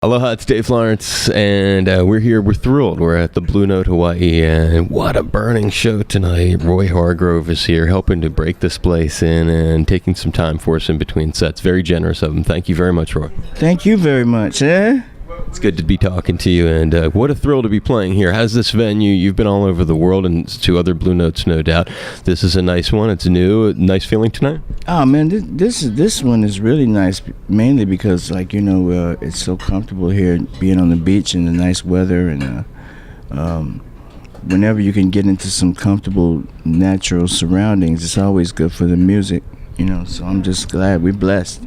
Aloha, it's Dave Lawrence, and we're here. We're thrilled. We're at the Blue Note, Hawaii, and what a burning show tonight. Roy Hargrove is here helping to break this place in and taking some time for us in between sets. Very generous of him. Thank you very much, Roy. Thank you very much. It's good to be talking to you, and what a thrill to be playing here. How's this venue? You've been all over the world and to other Blue Notes, no doubt. This is a nice one. It's new. Nice feeling tonight? Oh, man, this one is really nice, mainly because, it's so comfortable here, being on the beach in the nice weather, and whenever you can get into some comfortable, natural surroundings, it's always good for the music, so I'm just glad we're blessed.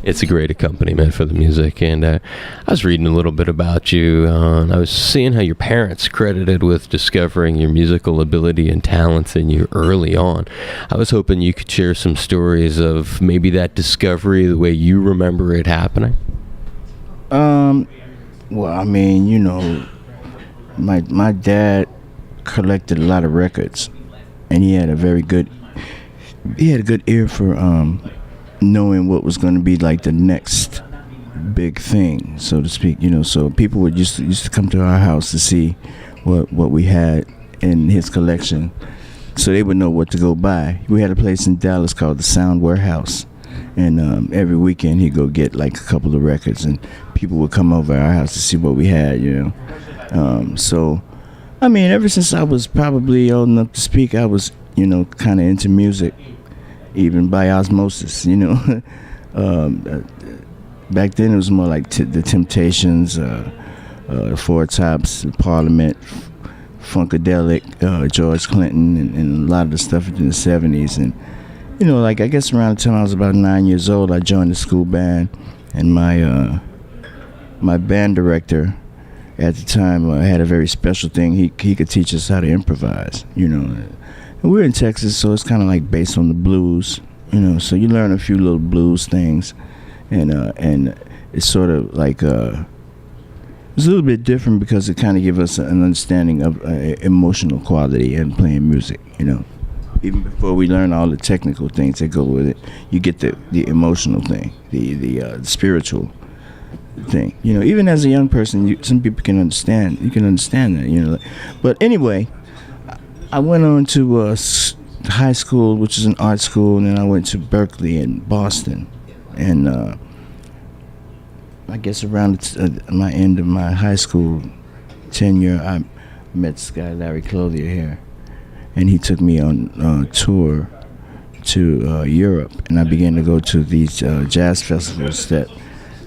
It's a great accompaniment for the music, and I was reading a little bit about you, and I was seeing how your parents credited with discovering your musical ability and talents in you early on. I was hoping you could share some stories of maybe that discovery, the way you remember it happening. My dad collected a lot of records, and he had a good ear for knowing what was going to be like the next big thing, so to speak. So people would used to come to our house to see what we had in his collection, so they would know what to go buy. We had a place in Dallas called the Sound Warehouse, and every weekend he'd go get like a couple of records, and people would come over our house to see what we had. So ever since I was probably old enough to speak, I was kind of into music, even by osmosis. Back then it was more like the Temptations, Four Tops, Parliament, Funkadelic, George Clinton, and a lot of the stuff in the 70s. And I guess around the time I was about 9 years old, I joined the school band, and my band director at the time had a very special thing. He could teach us how to improvise. And we're in Texas, so it's kind of like based on the blues, so you learn a few little blues things, and it's sort of like it's a little bit different because it kind of gives us an understanding of emotional quality in playing music. Even before we learn all the technical things that go with it, you get the emotional thing, the spiritual thing. Even as a young person, some people can understand. You can understand that. But anyway, I went on to high school, which is an art school, and then I went to Berkeley in Boston. And I guess around my end of my high school tenure, I met this guy, Larry Clothier, here. And he took me on a tour to Europe. And I began to go to these jazz festivals that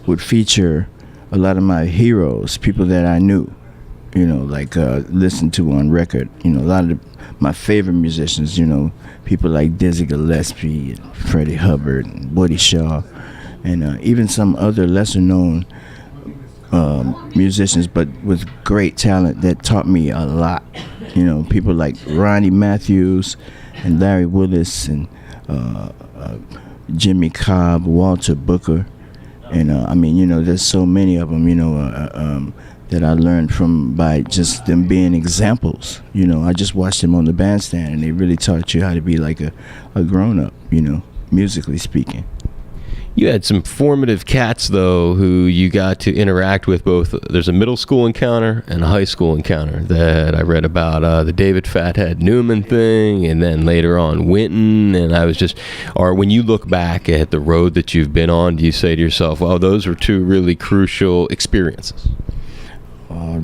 would feature a lot of my heroes, people that I knew. Listened to on record. A lot of my favorite musicians, people like Dizzy Gillespie and Freddie Hubbard and Woody Shaw, and even some other lesser-known musicians, but with great talent that taught me a lot. People like Ronnie Matthews and Larry Willis and Jimmy Cobb, Walter Booker, and there's so many of them. That I learned from by just them being examples. I just watched them on the bandstand, and they really taught you how to be like a grown-up, musically speaking. You had some formative cats, though, who you got to interact with both. There's a middle school encounter and a high school encounter that I read about, the David Fathead Newman thing, and then later on Winton. And I was just, or when you look back at the road that you've been on, do you say to yourself, well, those were two really crucial experiences?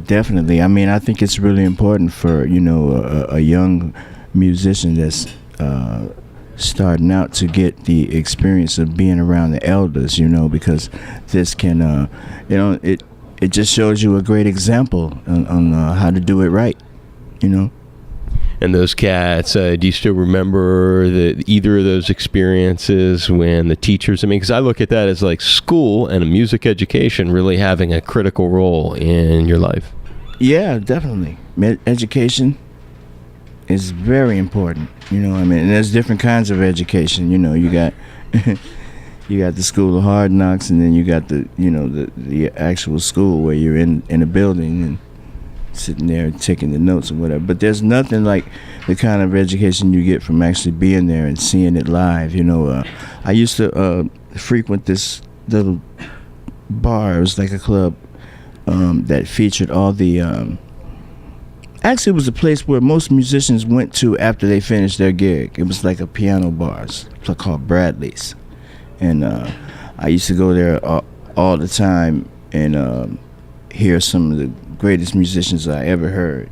Definitely. I think it's really important for a young musician that's starting out to get the experience of being around the elders, because this can it just shows you a great example on how to do it right. And those cats, do you still remember either of those experiences when the teachers, because I look at that as like school and a music education really having a critical role in your life. Yeah, definitely. Education is very important, and there's different kinds of education. You got you got the school of hard knocks, and then you got the actual school where you're in a building and sitting there taking the notes or whatever. But there's nothing like the kind of education you get from actually being there and seeing it live. I used to frequent this little bar. It was like a club that featured all the. Actually, it was a place where most musicians went to after they finished their gig. It was like a piano bar called Bradley's, and I used to go there all the time and hear some of the greatest musicians I ever heard.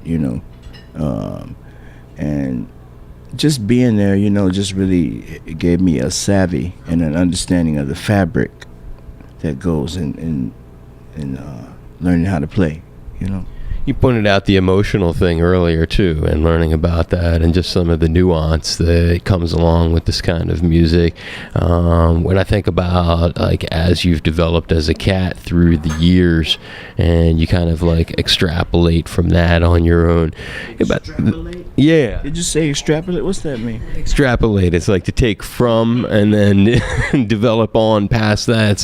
And just being there, just really gave me a savvy and an understanding of the fabric that goes in learning how to play. You pointed out the emotional thing earlier too, and learning about that, and just some of the nuance that comes along with this kind of music. When I think about as you've developed as a cat through the years, and you kind of extrapolate from that on your own. Extrapolate? Yeah. Did you say extrapolate? What's that mean? Extrapolate. It's like to take from and then develop on past that. It's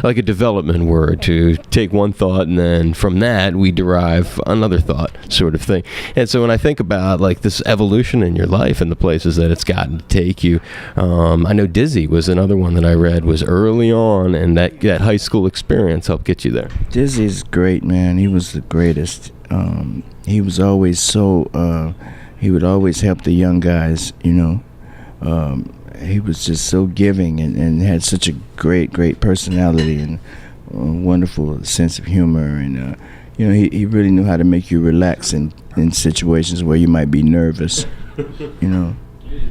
like a development word, to take one thought and then from that we derive another thought, sort of thing. And so when I think about this evolution in your life and the places that it's gotten to take you, I know Dizzy was another one that I read was early on, and that high school experience helped get you there. Dizzy's great, man. He was the greatest. He was always so he would always help the young guys. He was just so giving and had such a great personality and wonderful sense of humor, and he really knew how to make you relax in situations where you might be nervous,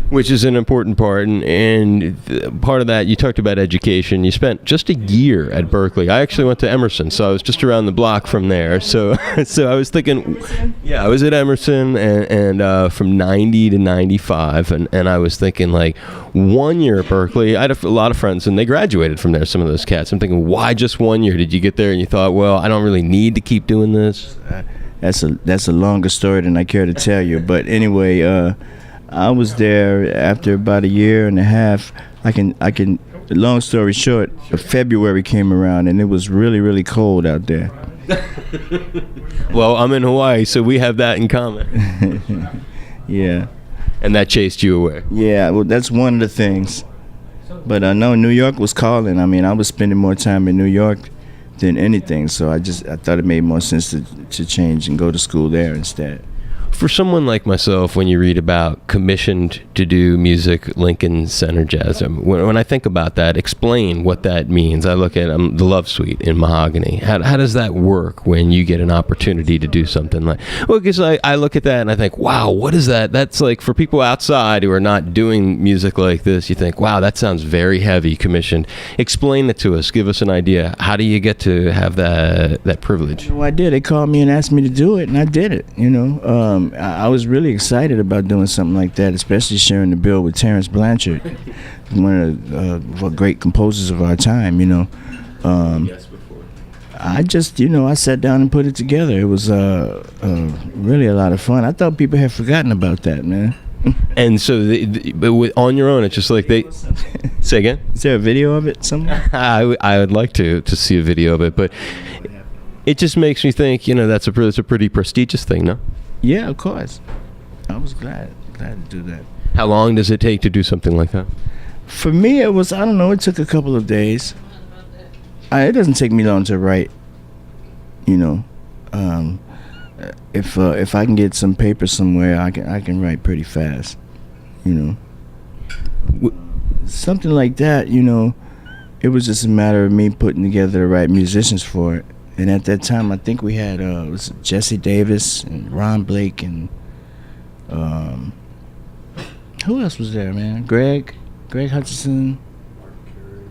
Which is an important part, and part of that, you talked about education. You spent just a year at Berkeley. I actually went to Emerson, so I was just around the block from there. So I was thinking, yeah, I was at Emerson and from 90 to 95, and I was thinking 1 year at Berkeley. I had a lot of friends, and they graduated from there, some of those cats. I'm thinking, why just 1 year? Did you get there and you thought, well, I don't really need to keep doing this? That's a longer story than I care to tell you, but anyway, I was there after about a year and a half. Long story short, February came around and it was really, really cold out there. Well, I'm in Hawaii, so we have that in common. Yeah. And that chased you away. Yeah, well, that's one of the things. But I know New York was calling. I mean, I was spending more time in New York than anything, so I thought it made more sense to change and go to school there instead. For someone like myself, when you read about commissioned to do music, Lincoln Center Jazz, when I think about that, explain what that means. I look at the Love Suite in Mahogany. How does that work when you get an opportunity to do something because I look at that and I think, wow, what is that? That's for people outside who are not doing music like this, you think, wow, that sounds very heavy, commissioned. Explain it to us. Give us an idea. How do you get to have that privilege? Well, I did. They called me and asked me to do it, and I did it, I was really excited about doing something like that, especially sharing the bill with Terrence Blanchard, one of the great composers of our time, I just, I sat down and put it together. It was really a lot of fun. I thought people had forgotten about that, man. And so, on your own, it's just they say again. Is there a video of it somewhere? I would like to see a video of it, but it just makes me think, that's a pretty prestigious thing, no? Yeah, of course. I was glad to do that. How long does it take to do something like that? For me, it was, I don't know, it took a couple of days. It doesn't take me long to write, If I can get some paper somewhere, I can write pretty fast, Something like that, it was just a matter of me putting together the right musicians for it. And at that time, I think we had it was Jesse Davis and Ron Blake and who else was there, man? Greg Hutchinson,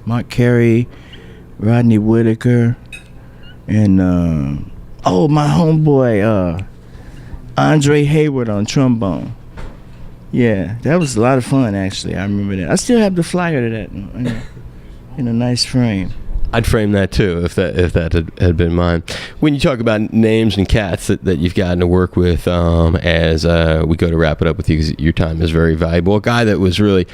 Mark Carey, Rodney Whitaker, and my homeboy Andre Hayward on trombone. Yeah, that was a lot of fun, actually. I remember that. I still have the flyer to that in a nice frame. I'd frame that too if that had been mine. When you talk about names and cats that you've gotten to work with, as we go to wrap it up with you, 'cause your time is very valuable. A guy that was really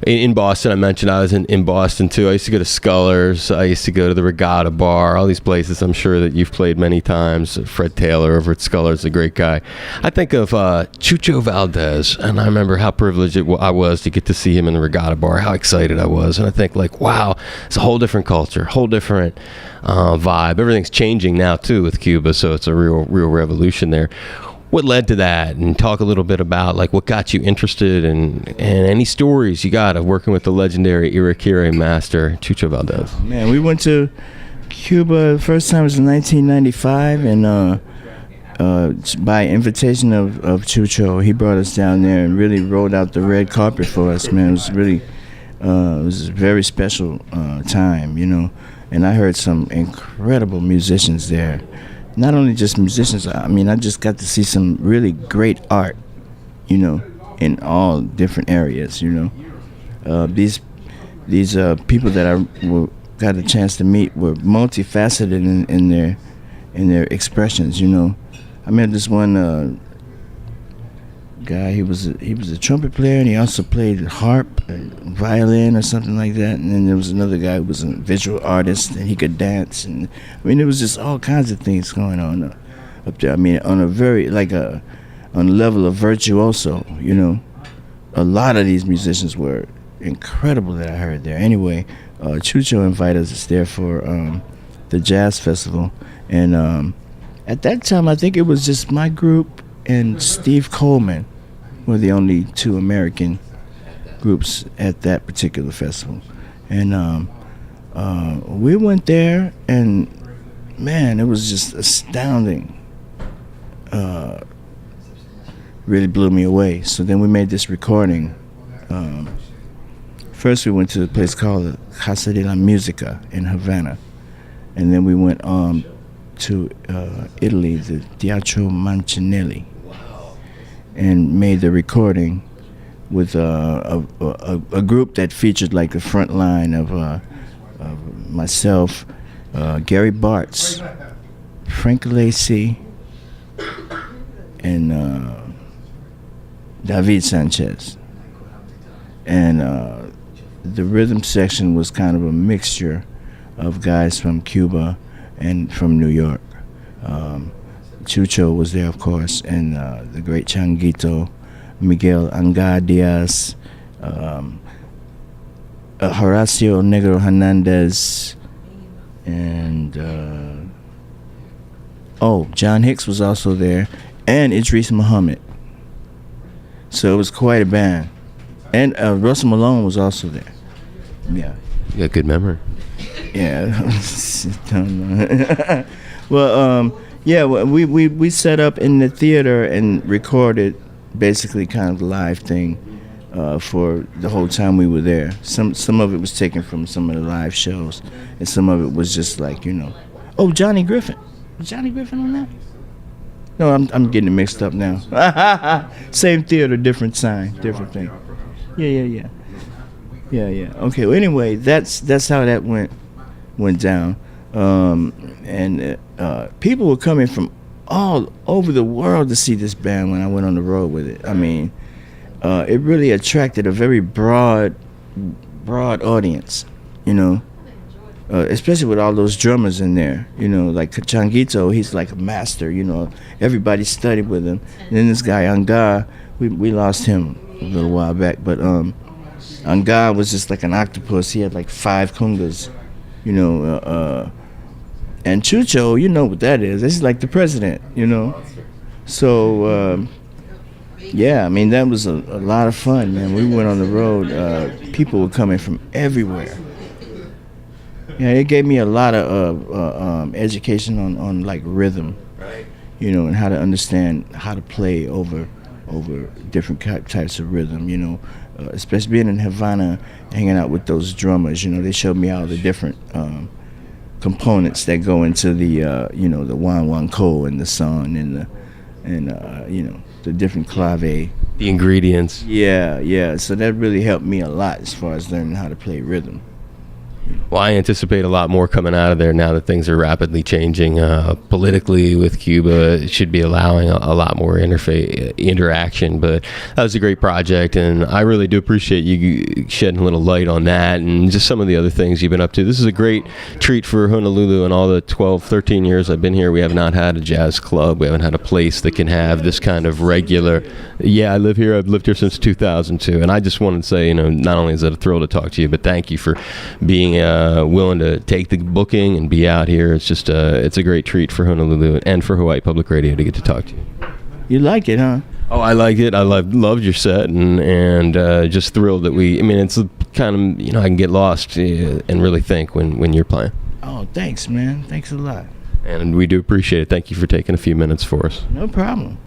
in Boston. I mentioned I was in Boston too. I used to go to Scullers. I used to go to the Regatta Bar. All these places. I'm sure that you've played many times. Fred Taylor over at Scullers, a great guy. I think of Chucho Valdez, and I remember how privileged I was to get to see him in the Regatta Bar. How excited I was, and I think wow, it's a whole different culture. whole different vibe. Everything's changing now too with Cuba, so it's a real revolution there. What led to that? And talk a little bit about like what got you interested and any stories you got of working with the legendary Irakere master Chucho Valdez. Man, we went to Cuba the first time was in 1995, and by invitation of Chucho, he brought us down there and really rolled out the red carpet for us, man. It was really it was a very special time, you know. And I heard some incredible musicians there. Not only just musicians, I mean, I just got to see some really great art, you know, in all different areas, you know. These people that I got a chance to meet were multifaceted in their expressions, you know. I met this one guy. He was a trumpet player, and he also played harp, violin, or something like that. And then there was another guy who was a visual artist, and he could dance. And I mean, there was just all kinds of things going on up there. I mean, on a level of virtuoso, you know. A lot of these musicians were incredible that I heard there. Anyway, Chucho invited us there for the jazz festival, and at that time, I think it was just my group and Steve Coleman were the only two American groups at that particular festival. And we went there, and man, it was just astounding. Really blew me away. So then we made this recording. First we went to a place called Casa de la Musica in Havana, and then we went to Italy, the Teatro Mancinelli, and made the recording with a group that featured like the front line of myself, Gary Bartz, Frank Lacy, and David Sanchez. And the rhythm section was kind of a mixture of guys from Cuba and from New York. Chucho was there, of course, and the great Changuito, Miguel Angá Diaz, Horacio Negro Hernandez, and John Hicks was also there, and Idris Muhammad. So it was quite a band. And Russell Malone was also there. Yeah. You got good memory. Yeah. Well, yeah, we set up in the theater and recorded basically kind of the live thing for the whole time we were there. Some of it was taken from some of the live shows, and some of it was just like, you know. Oh, Johnny Griffin. Was Johnny Griffin on that? No, I'm getting it mixed up now. Same theater, different sign, different thing. Yeah. Okay. Well, anyway, that's how that went down, and people were coming from all over the world to see this band when I went on the road with it. I mean, it really attracted a very broad audience, you know, especially with all those drummers in there, you know, like Changuito, he's like a master, you know, everybody studied with him. And then this guy, Angá, we lost him a little while back, but Angá was just like an octopus. He had like 5 congas, you know, and Chucho, you know what that is. This is like the president, you know. So, yeah, I mean, that was a lot of fun, man. We went on the road. People were coming from everywhere. Yeah, it gave me a lot of education on like rhythm, you know, and how to understand how to play over different types of rhythm, you know, especially being in Havana, hanging out with those drummers, you know, they showed me all the different components that go into the, you know, the guanguancó and the son and you know, the different clave. The ingredients. Yeah, so that really helped me a lot as far as learning how to play rhythm. Well, I anticipate a lot more coming out of there now that things are rapidly changing politically with Cuba. It should be allowing a lot more interaction, but that was a great project, and I really do appreciate you shedding a little light on that and just some of the other things you've been up to. This is a great treat for Honolulu. In all the 12, 13 years I've been here, we have not had a jazz club. We haven't had a place that can have this kind of regular. Yeah, I live here. I've lived here since 2002, and I just wanted to say, you know, not only is it a thrill to talk to you, but thank you for being willing to take the booking and be out here. It's just it's a great treat for Honolulu and for Hawaii Public Radio to get to talk to you. You like it, huh? Oh, I like it. I loved your set, and just thrilled that it's kind of, I can get lost and really think when you're playing. Oh, thanks, man. Thanks a lot. And we do appreciate it. Thank you for taking a few minutes for us. No problem.